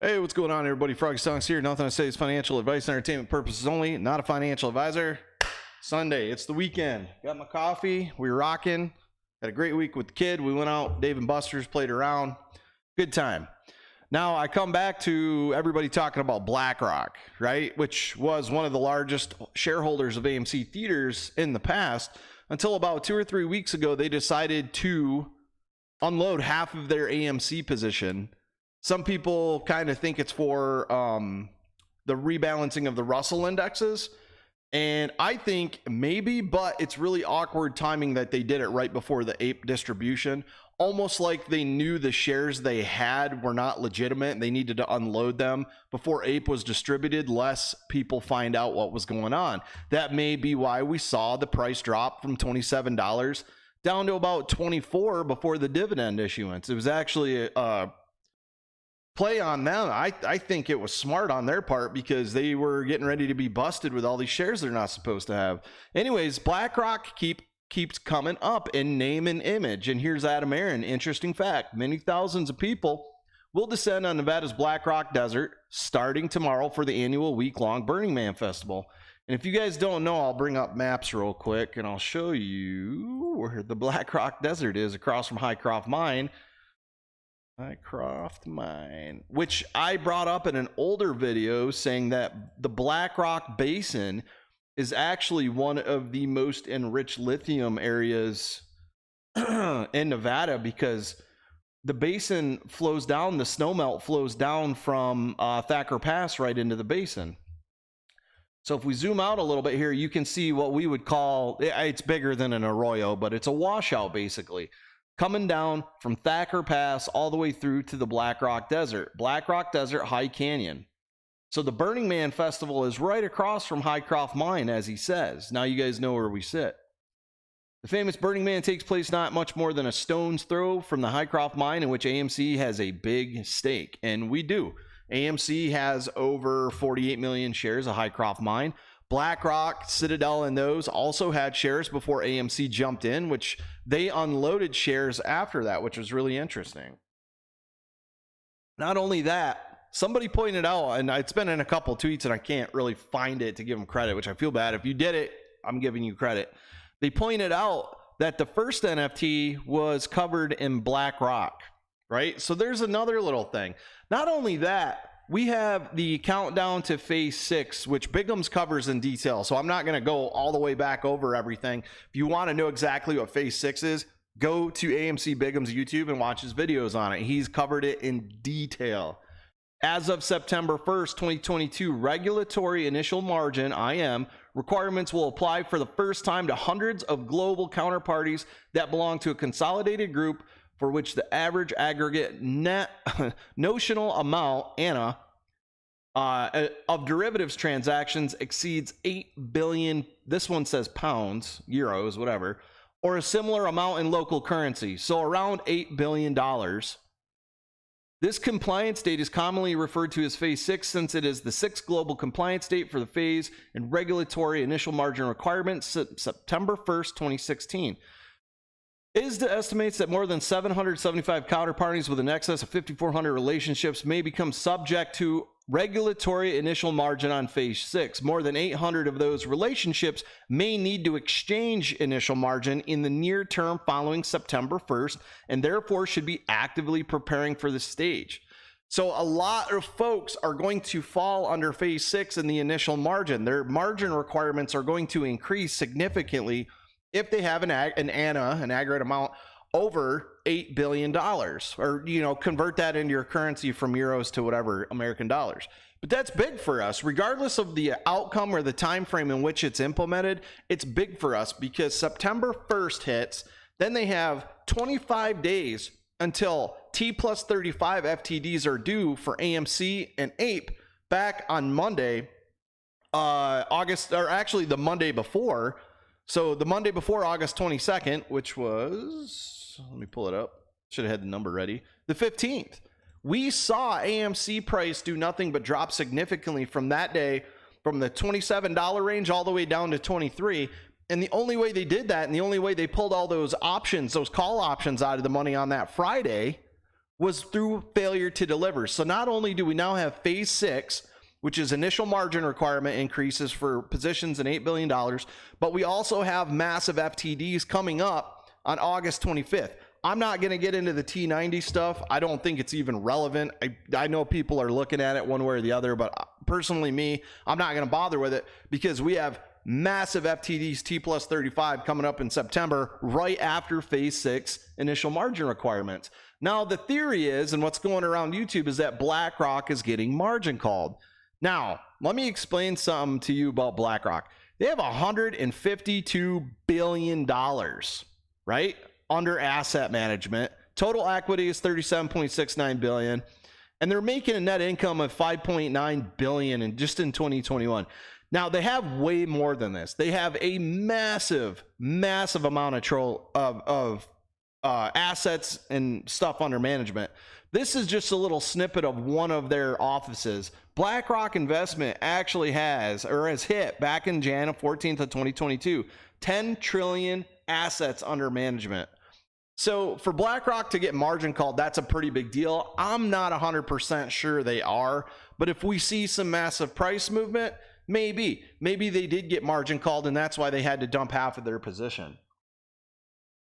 Hey, what's going on, everybody? Froggy Songs here. Nothing I say is financial advice and entertainment purposes only. Not a financial advisor. Sunday, it's the weekend. Got my coffee. We were rocking. Had a great week with the kid. We went out, Dave and Buster's, played around. Good time. Now, I come back to everybody talking about BlackRock, right? Which was one of the largest shareholders of AMC theaters in the past. Until about 2 or 3 weeks ago, they decided to unload half of their AMC position. Some people kind of think it's for the rebalancing of the Russell indexes. And I think maybe, but it's really awkward timing that they did it right before the APE distribution. Almost like they knew the shares they had were not legitimate and they needed to unload them before APE was distributed, lest people find out what was going on. That may be why we saw the price drop from $27 down to about $24 before the dividend issuance. It was actually a play on them. I think it was smart on their part because they were getting ready to be busted with all these shares they're not supposed to have. Anyways, BlackRock keeps coming up in name and image. And here's Adam Aaron. Interesting fact. Many thousands of people will descend on Nevada's BlackRock Desert starting tomorrow for the annual week-long Burning Man Festival. And if you guys don't know, I'll bring up maps real quick and I'll show you where the BlackRock Desert is across from Highcroft Mine. Highcroft Mine, which I brought up in an older video saying that the BlackRock Basin is actually one of the most enriched lithium areas in Nevada because the basin flows down, the snowmelt flows down from Thacker Pass right into the basin. So if we zoom out a little bit here, you can see what we would call, it's bigger than an arroyo, but it's a washout basically, coming down from Thacker Pass all the way through to the BlackRock Desert. BlackRock Desert, High Canyon. So the Burning Man Festival is right across from Highcroft Mine, as he says. Now you guys know where we sit. The famous Burning Man takes place not much more than a stone's throw from the Highcroft Mine, in which AMC has a big stake. And we do. AMC has over 48 million shares of Highcroft Mine. BlackRock, Citadel, and those also had shares before AMC jumped in, which they unloaded shares after that, which was really interesting. Not only that, somebody pointed out, and it's been in a couple tweets and I can't really find it to give them credit, which I feel bad. If you did it, I'm giving you credit. They pointed out that the first NFT was covered in BlackRock, right? So there's another little thing. Not only that, we have the countdown to phase 6, which Bigham's covers in detail. So I'm not going to go all the way back over everything. If you want to know exactly what phase 6 is, go to AMC Bigham's YouTube and watch his videos on it. He's covered it in detail. As of September 1st, 2022, regulatory initial margin, IM, requirements will apply for the first time to hundreds of global counterparties that belong to a consolidated group for which the average aggregate net notional amount, ANA, of derivatives transactions exceeds 8 billion, this one says pounds, euros, whatever, or a similar amount in local currency, so around $8 billion. This compliance date is commonly referred to as Phase 6 since it is the 6th global compliance date for the phase and regulatory initial margin requirement, September 1st, 2016. ISDA estimates that more than 775 counterparties with an excess of 5,400 relationships may become subject to regulatory initial margin on Phase 6. More than 800 of those relationships may need to exchange initial margin in the near term following September 1st, and therefore should be actively preparing for the stage. So a lot of folks are going to fall under Phase 6 in the initial margin. Their margin requirements are going to increase significantly if they have an ANA, an aggregate amount, over $8 billion, or, you know, convert that into your currency from euros to whatever, American dollars. But that's big for us. Regardless of the outcome or the time frame in which it's implemented, it's big for us because September 1st hits, then they have 25 days until T plus 35 FTDs are due for AMC and APE back on Monday, the Monday before. So the Monday before August 22nd, which was, let me pull it up. Should have had the number ready. The 15th. We saw AMC price do nothing but drop significantly from that day, from the $27 range all the way down to $23. And the only way they did that, and the only way they pulled all those options, those call options out of the money on that Friday, was through failure to deliver. So not only do we now have phase 6, which is initial margin requirement increases for positions in $8 billion, but we also have massive FTDs coming up on August 25th. I'm not going to get into the T90 stuff. I don't think it's even relevant. I know people are looking at it one way or the other, but personally me, I'm not going to bother with it because we have massive FTDs T plus 35 coming up in September right after phase 6 initial margin requirements. Now the theory is, and what's going around YouTube, is that BlackRock is getting margin called. Now let me explain something to you about BlackRock. They have $152 billion, right, under asset management. Total equity is $37.69 billion, and they're making a net income of $5.9 billion in 2021. Now they have way more than this. They have a massive amount of assets and stuff under management. This is just a little snippet of one of their offices. BlackRock Investment actually has hit back in January 14th of 2022, 10 trillion assets under management. So for BlackRock to get margin called, that's a pretty big deal. I'm not 100% sure they are, but if we see some massive price movement, maybe they did get margin called and that's why they had to dump half of their position.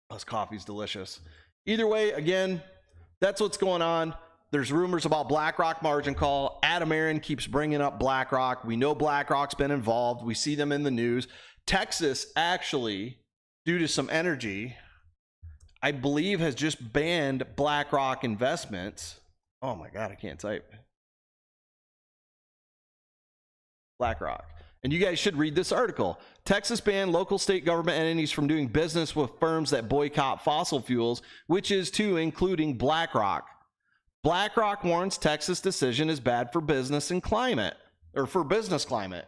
This coffee's delicious. Either way, again, that's what's going on. There's rumors about BlackRock margin call. Adam Aaron keeps bringing up BlackRock. We know BlackRock's been involved. We see them in the news. Texas actually, due to some energy, I believe has just banned BlackRock investments. Oh my God, I can't type. BlackRock. And you guys should read this article. Texas banned local state government entities from doing business with firms that boycott fossil fuels, which is too including BlackRock. BlackRock warns Texas decision is bad for business and climate, or for business climate.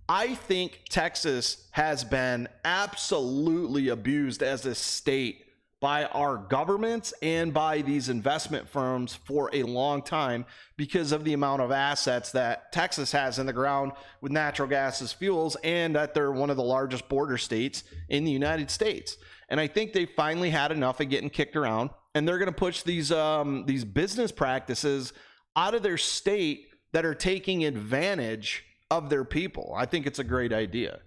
I think Texas has been absolutely abused as a state by our governments and by these investment firms for a long time because of the amount of assets that Texas has in the ground with natural gas as fuels, and that they're one of the largest border states in the United States. And I think they finally had enough of getting kicked around, and they're going to push these business practices out of their state that are taking advantage of their people. I think it's a great idea.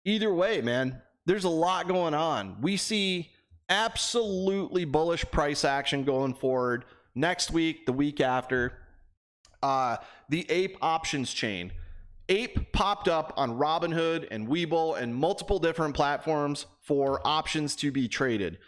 Either way, man, there's a lot going on. We see absolutely bullish price action going forward next week, the week after. The APE options chain. APE popped up on Robinhood and Webull and multiple different platforms for options to be traded.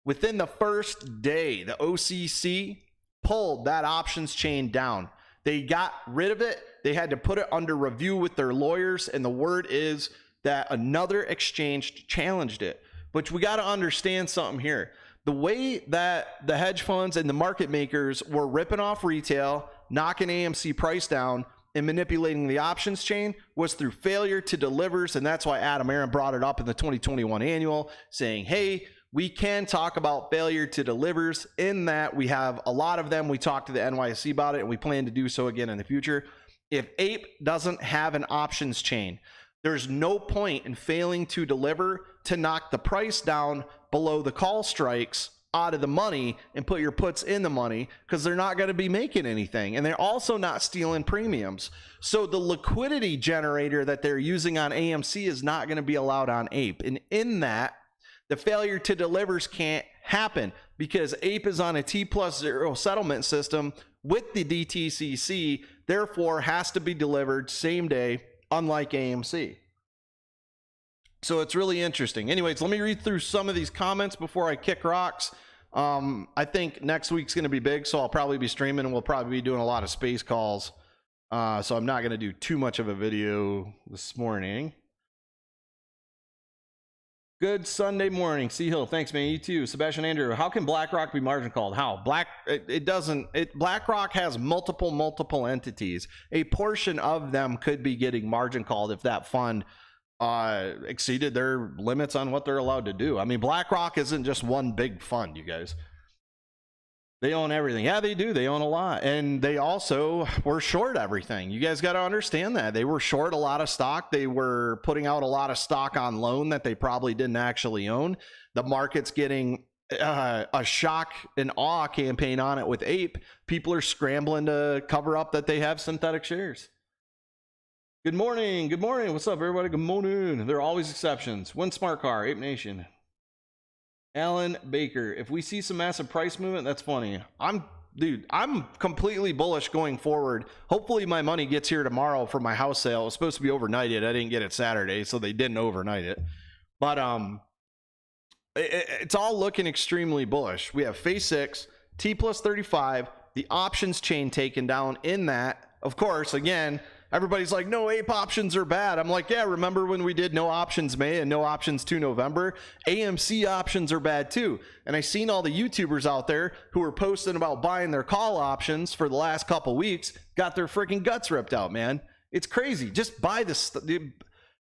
Within the first day, the OCC pulled that options chain down. They got rid of it. They had to put it under review with their lawyers, and the word is that another exchange challenged it. But we got to understand something here. The way that the hedge funds and the market makers were ripping off retail, knocking AMC price down, and manipulating the options chain was through failure to deliver. And that's why Adam Aaron brought it up in the 2021 annual, saying, hey, we can talk about failure to delivers, in that we have a lot of them. We talked to the NYSE about it, and we plan to do so again in the future. If APE doesn't have an options chain, there's no point in failing to deliver to knock the price down below the call strikes out of the money and put your puts in the money, because they're not going to be making anything, and they're also not stealing premiums. So the liquidity generator that they're using on AMC is not going to be allowed on APE, and in that, the failure to delivers can't happen because APE is on a T+0 settlement system with the DTCC, therefore has to be delivered same day, unlike AMC. So it's really interesting. Anyways, let me read through some of these comments before I kick rocks. I think next week's going to be big, so I'll probably be streaming, and we'll probably be doing a lot of space calls. So I'm not going to do too much of a video this morning. Good Sunday morning, Sea Hill. Thanks, man. You too. Sebastian Andrew. How can BlackRock be margin called? How? BlackRock has multiple entities. A portion of them could be getting margin called if that fund exceeded their limits on what they're allowed to do. I mean, BlackRock isn't just one big fund, you guys. They own everything. Yeah, they do. They own a lot. And they also were short everything. You guys got to understand that. They were short a lot of stock. They were putting out a lot of stock on loan that they probably didn't actually own. The market's getting a shock and awe campaign on it with APE, people are scrambling to cover up that they have synthetic shares. Good morning. Good morning. What's up, everybody? Good morning. There are always exceptions. One smart car, Ape Nation. Alan Baker. If we see some massive price movement, that's funny. I'm completely bullish going forward. Hopefully my money gets here tomorrow for my house sale. It was supposed to be overnighted. I didn't get it Saturday, so they didn't overnight it. But it's all looking extremely bullish. We have phase 6, T plus 35, the options chain taken down in that. Of course, again, everybody's like, no, APE options are bad. I'm like, yeah, remember when we did no options May and no options to November? AMC options are bad too. And I seen all the YouTubers out there who were posting about buying their call options for the last couple weeks, got their freaking guts ripped out, man. It's crazy. Just buy this.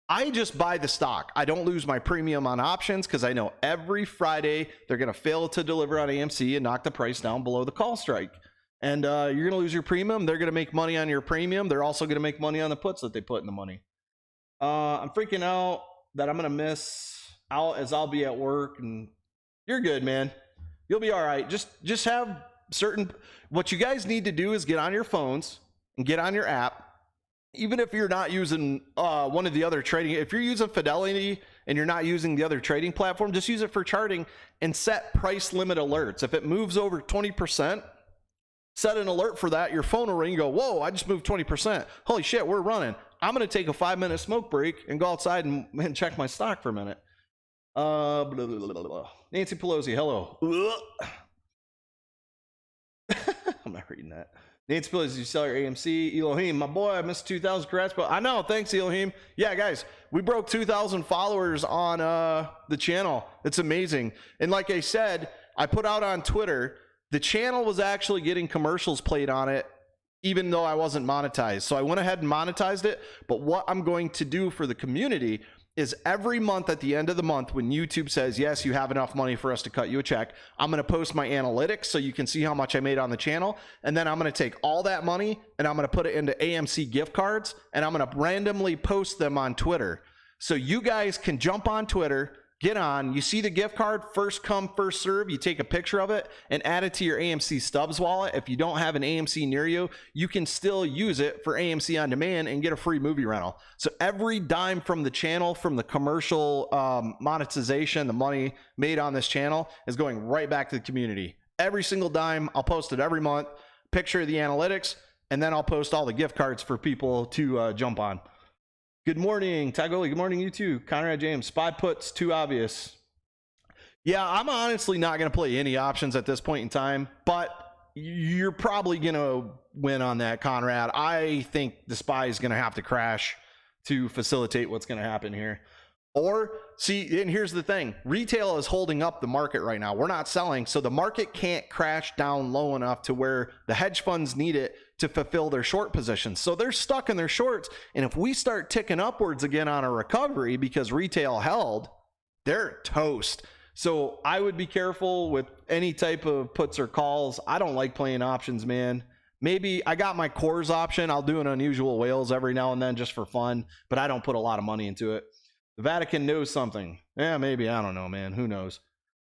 I just buy the stock. I don't lose my premium on options because I know every Friday they're going to fail to deliver on AMC and knock the price down below the call strike. And you're going to lose your premium. They're going to make money on your premium. They're also going to make money on the puts that they put in the money. I'm freaking out that I'm going to miss out as I'll be at work. And you're good, man. You'll be all right. Just have certain... What you guys need to do is get on your phones and get on your app. Even if you're not using one of the other trading... If you're using Fidelity and you're not using the other trading platform, just use it for charting and set price limit alerts. If it moves over 20%... set an alert for that. Your phone will ring. You go, whoa, I just moved 20%. Holy shit, we're running. I'm going to take a 5-minute smoke break and go outside and check my stock for a minute. Blah, blah, blah, blah, blah. Nancy Pelosi, hello. I'm not reading that. Nancy Pelosi, you sell your AMC. Elohim, my boy, I missed 2,000 congrats. But I know, thanks, Elohim. Yeah, guys, we broke 2,000 followers on the channel. It's amazing. And like I said, I put out on Twitter, the channel was actually getting commercials played on it, even though I wasn't monetized. So I went ahead and monetized it. But what I'm going to do for the community is every month at the end of the month, when YouTube says, yes, you have enough money for us to cut you a check, I'm going to post my analytics so you can see how much I made on the channel. And then I'm going to take all that money and I'm going to put it into AMC gift cards and I'm going to randomly post them on Twitter. So you guys can jump on Twitter, get on, you see the gift card, first come, first serve, you take a picture of it and add it to your AMC Stubs wallet. If you don't have an AMC near you, you can still use it for AMC On Demand and get a free movie rental. So every dime from the channel, from the commercial monetization, the money made on this channel is going right back to the community. Every single dime, I'll post it every month, picture of the analytics, and then I'll post all the gift cards for people to jump on. Good morning, Tagoli. Good morning, you too. Conrad James, spy puts too obvious. Yeah, I'm honestly not going to play any options at this point in time, but you're probably going to win on that, Conrad. I think the spy is going to have to crash to facilitate what's going to happen here. Or, see, and here's the thing. Retail is holding up the market right now. We're not selling, so the market can't crash down low enough to where the hedge funds need it to fulfill their short positions. So they're stuck in their shorts, and if we start ticking upwards again on a recovery because retail held, they're toast. So I would be careful with any type of puts or calls. I don't like playing options, man. Maybe I got my cores option. I'll do an unusual whales every now and then just for fun, but I don't put a lot of money into it. The Vatican knows something. Yeah, maybe. I don't know, man. Who knows?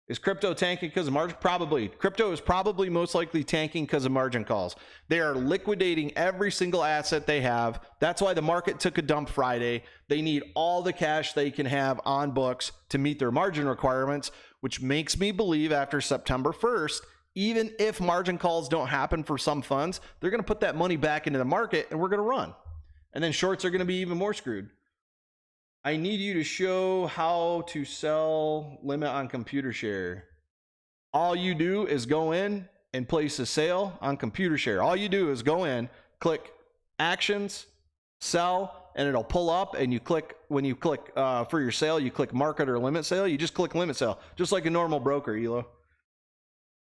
Is crypto tanking because of margin? Probably. Crypto is probably most likely tanking because of margin calls. They are liquidating every single asset they have. That's why the market took a dump Friday. They need all the cash they can have on books to meet their margin requirements, which makes me believe after September 1st, even if margin calls don't happen for some funds, they're going to put that money back into the market and we're going to run. And then shorts are going to be even more screwed. I need you to show how to sell limit on computer share. All you do is go in and place a sale on computer share. All you do is go in, click actions, sell, and it'll pull up and you click, when you click for your sale, you click market or limit sale. You just click limit sale, just like a normal broker, Elo.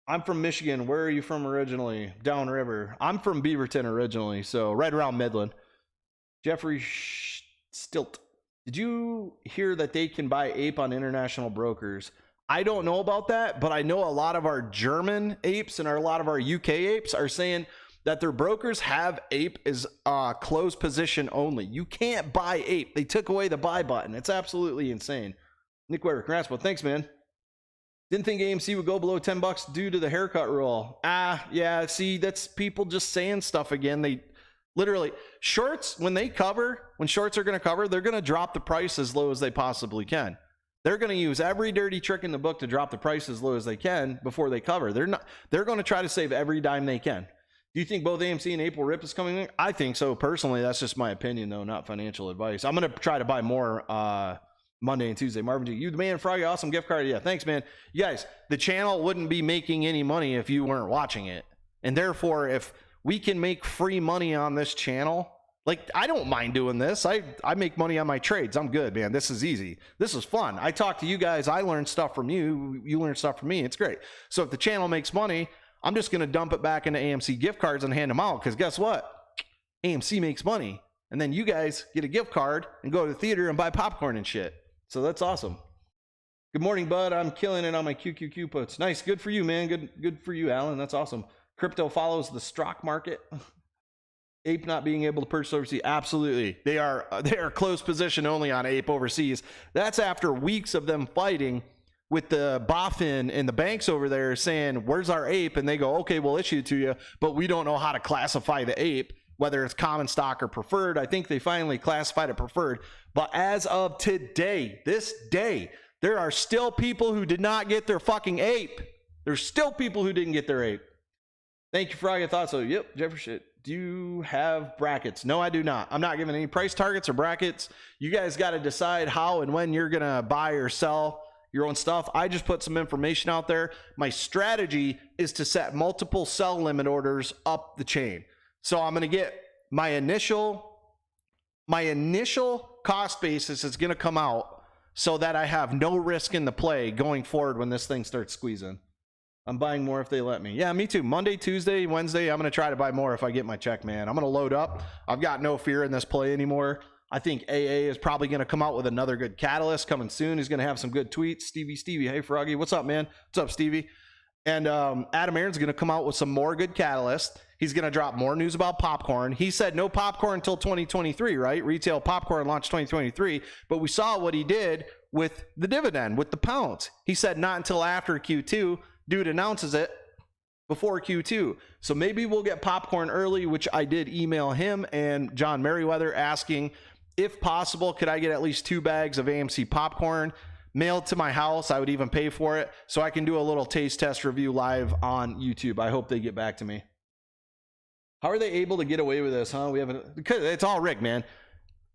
I'm from Michigan. Where are you from originally? Downriver. I'm from Beaverton originally, so right around Midland. Jeffrey Stilt. Did you hear that they can buy APE on international brokers? I don't know about that, but I know a lot of our German apes and a lot of our UK apes are saying that their brokers have APE as closed position only. You can't buy APE. They took away the buy button. It's absolutely insane. Nick Weber, congrats, well, thanks, man. Didn't think AMC would go below $10 due to the haircut rule. Yeah, see, that's people just saying stuff again. They literally, shorts, when shorts are going to cover, they're going to drop the price as low as they possibly can. They're going to use every dirty trick in the book to drop the price as low as they can before they cover. They're going to try to save every dime they can. Do you think both AMC and APE will rip is coming in? I think so. Personally, that's just my opinion, though, not financial advice. I'm going to try to buy more Monday and Tuesday. Marvin G, you the man, Froggy, awesome gift card. Yeah, thanks, man. You guys, the channel wouldn't be making any money if you weren't watching it. And therefore, if we can make free money on this channel, like, I don't mind doing this. I make money on my trades. I'm good, man. This is easy. This is fun. I talk to you guys. I learn stuff from you. You learn stuff from me. It's great. So if the channel makes money, I'm just going to dump it back into AMC gift cards and hand them out, because guess what? AMC makes money. And then you guys get a gift card and go to the theater and buy popcorn and shit. So that's awesome. Good morning, bud. I'm killing it on my QQQ puts. Nice. Good for you, man. Good for you, Alan. That's awesome. Crypto follows the stock market. APE not being able to purchase overseas. Absolutely. They are close position only on APE overseas. That's after weeks of them fighting with the BaFin and the banks over there saying, where's our APE? And they go, okay, we'll issue it to you, but we don't know how to classify the APE, whether it's common stock or preferred. I think they finally classified it preferred. But as of today, this day, there are still people who did not get their fucking APE. There's still people who didn't get their APE. Thank you, Frog. I thought so. Yep, Jefferson. Do you have brackets? No, I do not. I'm not giving any price targets or brackets. You guys got to decide how and when you're going to buy or sell your own stuff. I just put some information out there. My strategy is to set multiple sell limit orders up the chain. So I'm going to get my initial cost basis is going to come out so that I have no risk in the play going forward when this thing starts squeezing. I'm buying more if they let me. Yeah, me too. Monday, Tuesday, Wednesday, I'm going to try to buy more if I get my check, man. I'm going to load up. I've got no fear in this play anymore. I think AA is probably going to come out with another good catalyst coming soon. He's going to have some good tweets. Stevie. Hey, Froggy. What's up, man? What's up, Stevie? And Adam Aaron's going to come out with some more good catalyst. He's going to drop more news about popcorn. He said no popcorn until 2023, right? Retail popcorn launched 2023. But we saw what he did with the dividend, with the pounds. He said not until after Q2. Dude announces it before Q2. So maybe we'll get popcorn early, which I did email him and John Merriweather asking, if possible, could I get at least 2 bags of AMC popcorn mailed to my house? I would even pay for it so I can do a little taste test review live on YouTube. I hope they get back to me. How are they able to get away with this, huh? Because it's all rigged, man.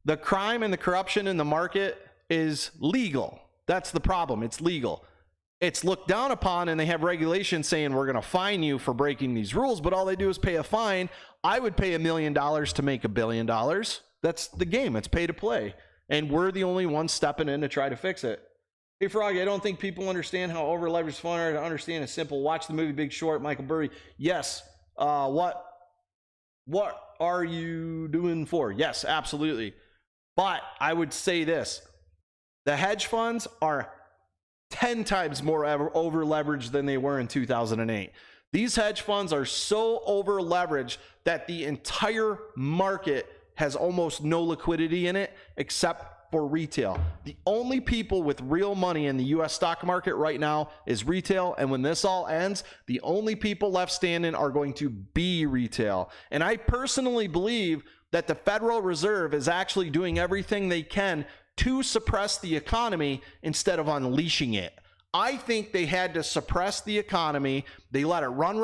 The crime and the corruption in the market is legal. That's the problem. It's legal. It's looked down upon, and they have regulations saying we're going to fine you for breaking these rules, but all they do is pay a fine. I would pay $1 million to make $1 billion. That's the game. It's pay to play. And we're the only ones stepping in to try to fix it. Hey, Froggy, I don't think people understand how over-leveraged funds are. To understand is simple. Watch the movie Big Short, Michael Burry. Yes. What are you doing for? Yes, absolutely. But I would say this. The hedge funds are 10 times more over leveraged than they were in 2008. These hedge funds are so over leveraged that the entire market has almost no liquidity in it except for retail. The only people with real money in the US stock market right now is retail. And when this all ends, the only people left standing are going to be retail. And I personally believe that the Federal Reserve is actually doing everything they can to suppress the economy instead of unleashing it. I think they had to suppress the economy. They let it run,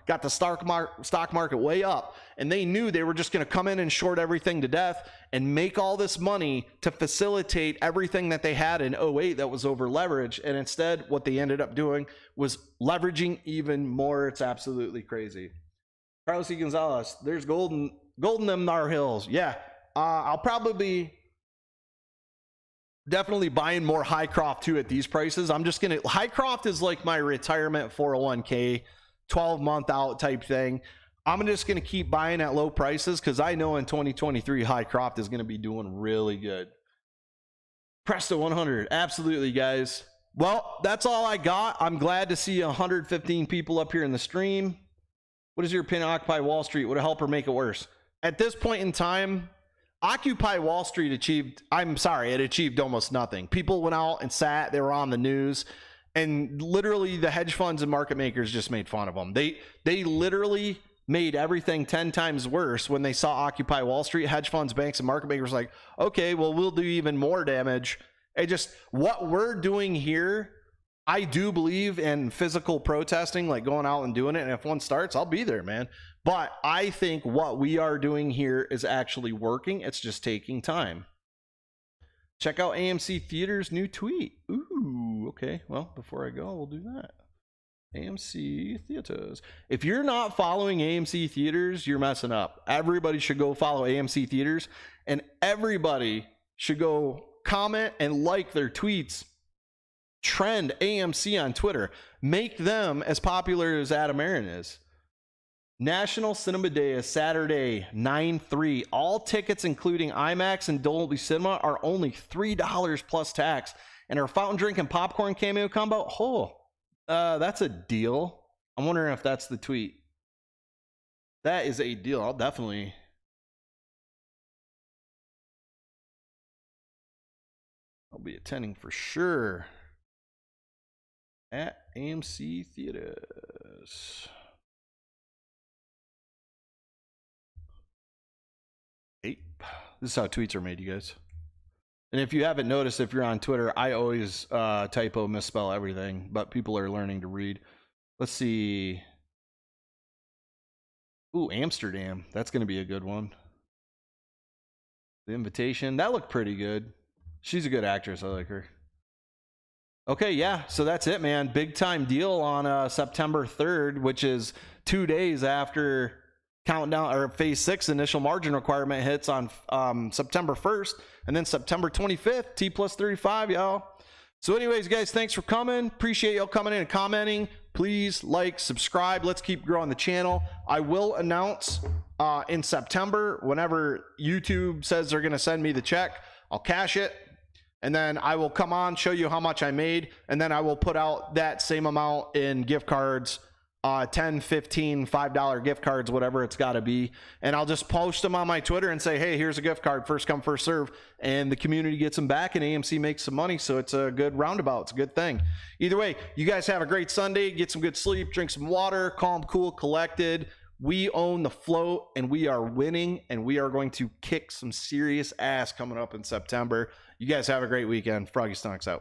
got the stock market way up, and they knew they were just going to come in and short everything to death and make all this money to facilitate everything that they had in 08 that was over leveraged. And instead, what they ended up doing was leveraging even more. It's absolutely crazy. Carlos E. Gonzalez, there's golden them Nar Hills. Yeah, I'll probably be definitely buying more Highcroft too at these prices. I'm just gonna, Highcroft is like my retirement 401k 12-month out type thing. I'm just gonna keep buying at low prices because I know in 2023 Highcroft is gonna be doing really good. Presto 100, absolutely, guys. Well, that's all I got. I'm glad to see 115 people up here in the stream. What is your opinion on Occupy Wall Street? Would it help or make it worse? At this point in time, Occupy Wall Street achieved, it achieved almost nothing. People went out and sat, they were on the news, And literally the hedge funds and market makers just made fun of them. They literally made everything 10 times worse when they saw Occupy Wall Street. Hedge funds, banks, and market makers like, okay, well, we'll do even more damage. It just, what we're doing here, I do believe in physical protesting, like going out and doing it. And if one starts, I'll be there, man. But I think what we are doing here is actually working. It's just taking time. Check out AMC Theaters' new tweet. Ooh, okay. Well, before I go, we'll do that. AMC Theaters. If you're not following AMC Theaters, you're messing up. Everybody should go follow AMC Theaters, and everybody should go comment and like their tweets. Trend AMC on Twitter. Make them as popular as Adam Aaron is. National Cinema Day is Saturday, 9/3. All tickets, including IMAX and Dolby Cinema, are only $3 plus tax. And our fountain drink and popcorn cameo combo, that's a deal. I'm wondering if that's the tweet. That is a deal. I'll be attending for sure at AMC Theaters. This is how tweets are made, you guys. And if you haven't noticed, if you're on Twitter, I always typo, misspell everything, but people are learning to read. Let's see. Ooh, Amsterdam. That's going to be a good one. The Invitation. That looked pretty good. She's a good actress. I like her. Okay, yeah. So that's it, man. Big time deal on September 3rd, which is 2 days after countdown or phase 6 initial margin requirement hits on September 1st, and then September 25th, T plus 35, y'all. So anyways, guys, thanks for coming. Appreciate y'all coming in and commenting. Please like, subscribe. Let's keep growing the channel. I will announce in September, whenever YouTube says they're going to send me the check, I'll cash it, and then I will come on, show you how much I made, and then I will put out that same amount in gift cards, 10, 15, $5 gift cards, whatever it's got to be. And I'll just post them on my Twitter and say, hey, here's a gift card, first come, first serve. And the community gets them back and AMC makes some money. So it's a good roundabout. It's a good thing. Either way, you guys have a great Sunday. Get some good sleep, drink some water, calm, cool, collected. We own the float and we are winning, and we are going to kick some serious ass coming up in September. You guys have a great weekend. Froggy Stonks out.